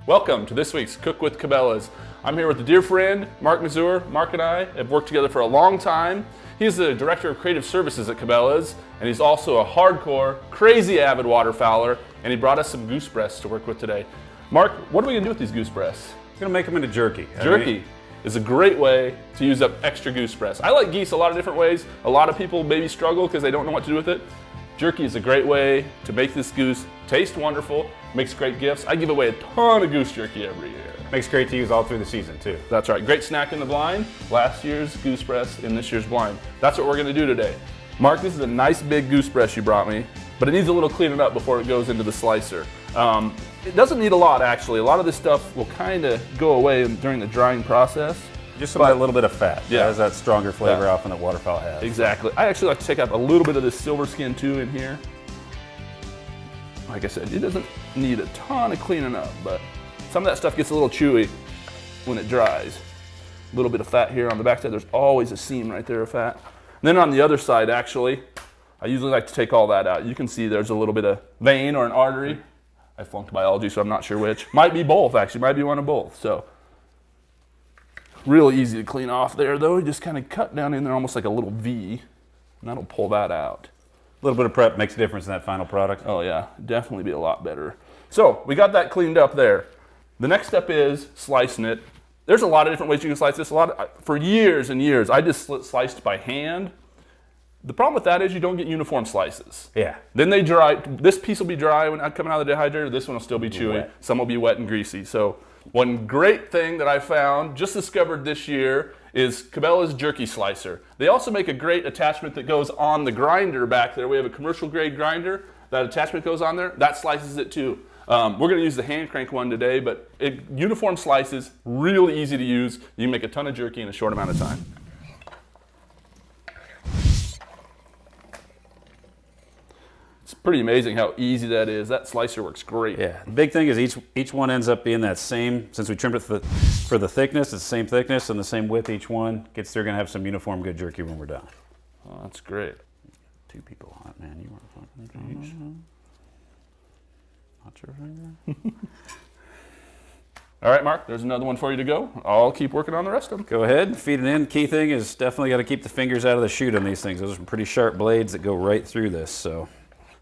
Welcome to this week's Cook with Cabela's. I'm here with a dear friend, Mark Mazur. Mark and I have worked together for a long time. He's the Director of Creative Services at Cabela's, and he's also a hardcore, crazy avid waterfowler, and he brought us some goose breasts to work with today. Mark, what are we gonna do with these goose breasts? We're gonna make them into jerky. Jerky is a great way to use up extra goose breasts. I like geese a lot of different ways. A lot of people maybe struggle because they don't know what to do with it. Jerky is a great way to make this goose taste wonderful, makes great gifts. I give away a ton of goose jerky every year. Makes great to use all through the season too. That's right, great snack in the blind. Last year's goose breast in this year's blind. That's what we're gonna do today. Mark, this is a nice big goose breast you brought me, but it needs a little cleaning up before it goes into the slicer. It doesn't need a lot actually. A lot of this stuff will kind of go away during the drying process. Just a little bit of fat. Yeah. That has that stronger flavor often that waterfowl has. Exactly. I actually like to take out a little bit of this silver skin too in here. Like I said, it doesn't need a ton of cleaning up, but some of that stuff gets a little chewy when it dries. A little bit of fat here on the back side. There's always a seam right there of fat. And then on the other side, actually, I usually like to take all that out. You can see there's a little bit of vein or an artery. I flunked biology, so I'm not sure which. Might be both, actually. Might be one of both. So, real easy to clean off there, though. You just kind of cut down in there almost like a little V, and that'll pull that out. A little bit of prep makes a difference in that final product. Oh yeah, definitely be a lot better. So we got that cleaned up there. The next step is slicing it. There's a lot of different ways you can slice this. For years and years, I just sliced by hand. The problem with that is you don't get uniform slices. Yeah. Then they dry. This piece will be dry when coming out of the dehydrator. This one will still be chewy. Wet. Some will be wet and greasy. So one great thing that I found, just discovered this year, is Cabela's Jerky Slicer. They also make a great attachment that goes on the grinder back there. We have a commercial grade grinder. That attachment goes on there. That slices it too. We're going to use the hand crank one today, but uniform slices, really easy to use. You can make a ton of jerky in a short amount of time. It's pretty amazing how easy that is. That slicer works great. Yeah. The big thing is each one ends up being that same, since we trimmed it for the thickness, it's the same thickness and the same width each one. They're going to have some uniform good jerky when we're done. Oh, that's great. Two people hot, man. You weren't fucking Hot your finger. All right, Mark, there's another one for you to go. I'll keep working on the rest of them. Go ahead, feed it in. Key thing is definitely got to keep the fingers out of the chute on these things. Those are some pretty sharp blades that go right through this. So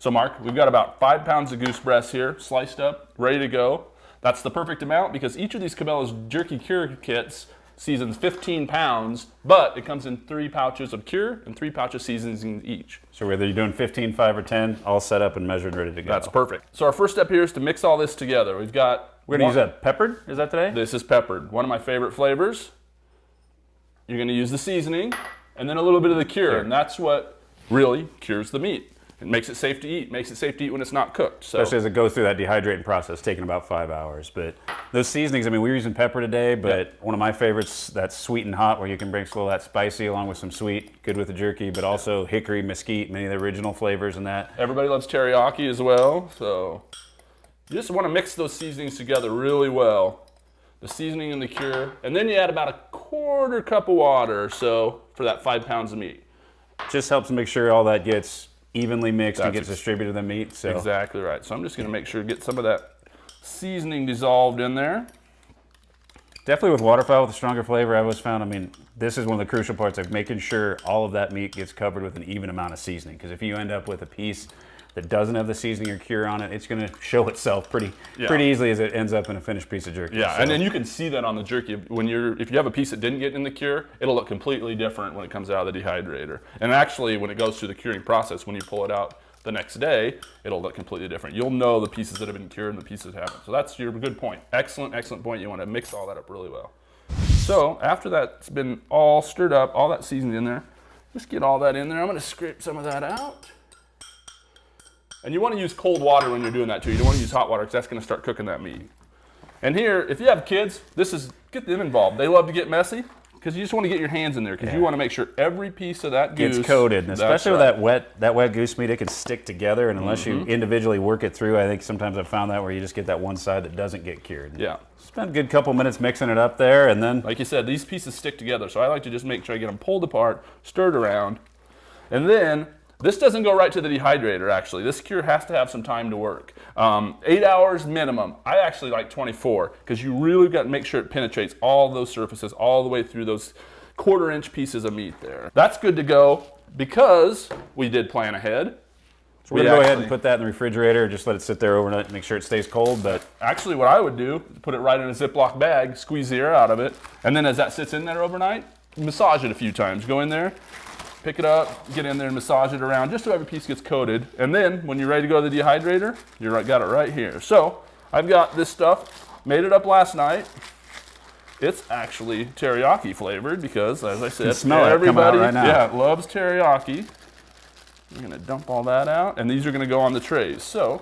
Mark, we've got about 5 pounds of goose breast here, sliced up, ready to go. That's the perfect amount because each of these Cabela's Jerky Cure kits seasons 15 pounds, but it comes in 3 pouches of cure and 3 pouches seasoning each. So whether you're doing 15, 5, or 10, all set up and measured, ready to go. That's perfect. So our first step here is to mix all this together. We're going to use that peppered, is that today? This is peppered, one of my favorite flavors. You're going to use the seasoning and then a little bit of the cure, and that's what really cures the meat. It makes it safe to eat. Makes it safe to eat when it's not cooked. So. Especially as it goes through that dehydrating process, taking about 5 hours. But those seasonings, I mean, we were using pepper today, but one of my favorites, that's sweet and hot, where you can bring a little that spicy along with some sweet, good with the jerky, but also hickory, mesquite, many of the original flavors in that. Everybody loves teriyaki as well, so you just want to mix those seasonings together really well. The seasoning and the cure, and then you add about a 1/4 cup of water or so for that 5 pounds of meat. Just helps make sure all that gets evenly mixed and gets distributed to the meat. So. Exactly right. So I'm just going to make sure to get some of that seasoning dissolved in there. Definitely with waterfowl with a stronger flavor, I always found, I mean, this is one of the crucial parts of making sure all of that meat gets covered with an even amount of seasoning. Because if you end up with a piece that doesn't have the seasoning or cure on it, it's going to show itself pretty easily as it ends up in a finished piece of jerky. Yeah, so. and then you can see that on the jerky. If you have a piece that didn't get in the cure, it'll look completely different when it comes out of the dehydrator. And actually, when it goes through the curing process, when you pull it out the next day, it'll look completely different. You'll know the pieces that have been cured and the pieces that haven't. So that's your good point. Excellent, excellent point. You want to mix all that up really well. So after that's been all stirred up, all that seasoned in there, just get all that in there. I'm going to scrape some of that out. And you want to use cold water when you're doing that too. You don't want to use hot water because that's going to start cooking that meat. And here, if you have kids, get them involved. They love to get messy because you just want to get your hands in there because you want to make sure every piece of that goose gets coated. And especially with that wet goose meat, it can stick together. And unless you individually work it through, I think sometimes I've found that where you just get that one side that doesn't get cured. Yeah. Spend a good couple minutes mixing it up there, and then, like you said, these pieces stick together. So I like to just make sure I get them pulled apart, stirred around, and then This doesn't go right to the dehydrator, actually. This cure has to have some time to work. 8 hours minimum. I actually like 24 because you really got to make sure it penetrates all those surfaces all the way through those 1/4-inch pieces of meat there. That's good to go because we did plan ahead. So we're gonna go ahead and put that in the refrigerator, just let it sit there overnight, make sure it stays cold. But actually what I would do is put it right in a Ziploc bag, squeeze the air out of it, and then as that sits in there overnight, massage it a few times. Go in there, pick it up, get in there and massage it around just so every piece gets coated. And then when you're ready to go to the dehydrator, got it right here. So I've got this stuff, made it up last night. It's actually teriyaki flavored because, as I said, everybody loves teriyaki. I'm gonna dump all that out, and these are gonna go on the trays. So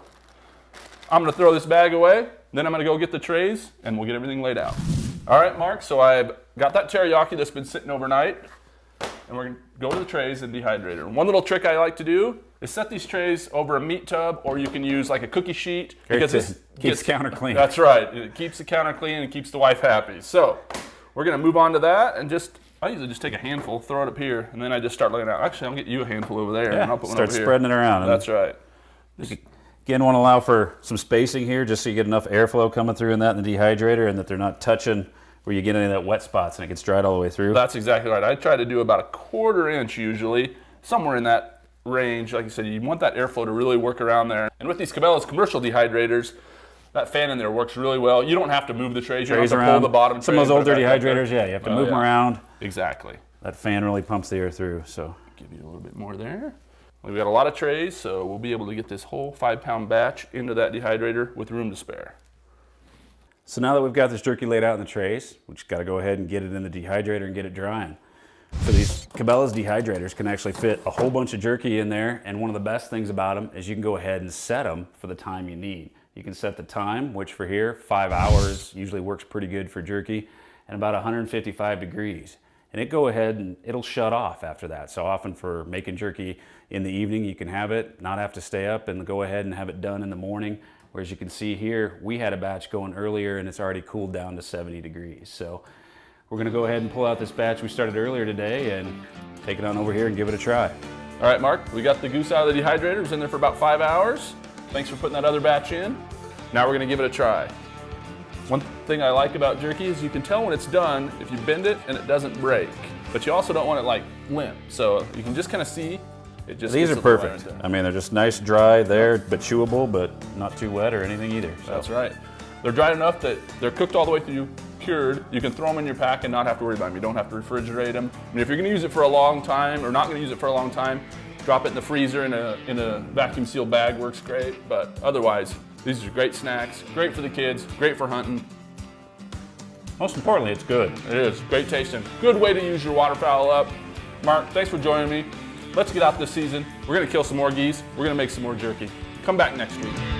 I'm gonna throw this bag away, then I'm gonna go get the trays, and we'll get everything laid out. All right, Mark, so I've got that teriyaki that's been sitting overnight, and we're gonna go to the trays and dehydrator. One little trick I like to do is set these trays over a meat tub, or you can use like a cookie sheet. Because it keeps the counter clean. That's right, it keeps the counter clean and keeps the wife happy. So we're gonna move on to that, and I usually just take a handful, throw it up here, and then I just start laying out. Actually, I'll get you a handful over there, and I'll put one over here. Start spreading it around. That's right. Again, want to allow for some spacing here, just so you get enough airflow coming through in that in the dehydrator, and that they're not touching where you get any of that wet spots and it gets dried all the way through. That's exactly right. I try to do about 1/4 inch usually, somewhere in that range. Like I said, you want that airflow to really work around there. And with these Cabela's commercial dehydrators, that fan in there works really well. You don't have to move the trays. You don't have to pull the bottom tray. Some of those older dehydrators, you have to move them around. Exactly. That fan really pumps the air through. So give you a little bit more there. We've got a lot of trays, so we'll be able to get this whole 5-pound batch into that dehydrator with room to spare. So now that we've got this jerky laid out in the trays, we just got to go ahead and get it in the dehydrator and get it drying. So these Cabela's dehydrators can actually fit a whole bunch of jerky in there, and one of the best things about them is you can go ahead and set them for the time you need. You can set the time, which for here, 5 hours usually works pretty good for jerky, and about 155 degrees. And it go ahead and it'll shut off after that. So often for making jerky in the evening, you can have it, not have to stay up, and go ahead and have it done in the morning. Whereas you can see here, we had a batch going earlier and it's already cooled down to 70 degrees. So we're gonna go ahead and pull out this batch we started earlier today and take it on over here and give it a try. All right, Mark, we got the Goose out of the dehydrator. It was in there for about 5 hours. Thanks for putting that other batch in. Now we're gonna give it a try. One thing I like about jerky is you can tell when it's done if you bend it and it doesn't break. But you also don't want it like limp. So you can just kind of see it just. These are perfect. I mean, they're just nice, dry there, but chewable, but not too wet or anything either. So. That's right. They're dry enough that they're cooked all the way through, cured. You can throw them in your pack and not have to worry about them. You don't have to refrigerate them. And if you're gonna use it for a long time or not gonna use it for a long time, drop it in the freezer in a vacuum sealed bag, works great. But otherwise, these are great snacks, great for the kids, great for hunting. Most importantly, it's good. It is, great tasting. Good way to use your waterfowl up. Mark, thanks for joining me. Let's get out this season. We're gonna kill some more geese. We're gonna make some more jerky. Come back next week.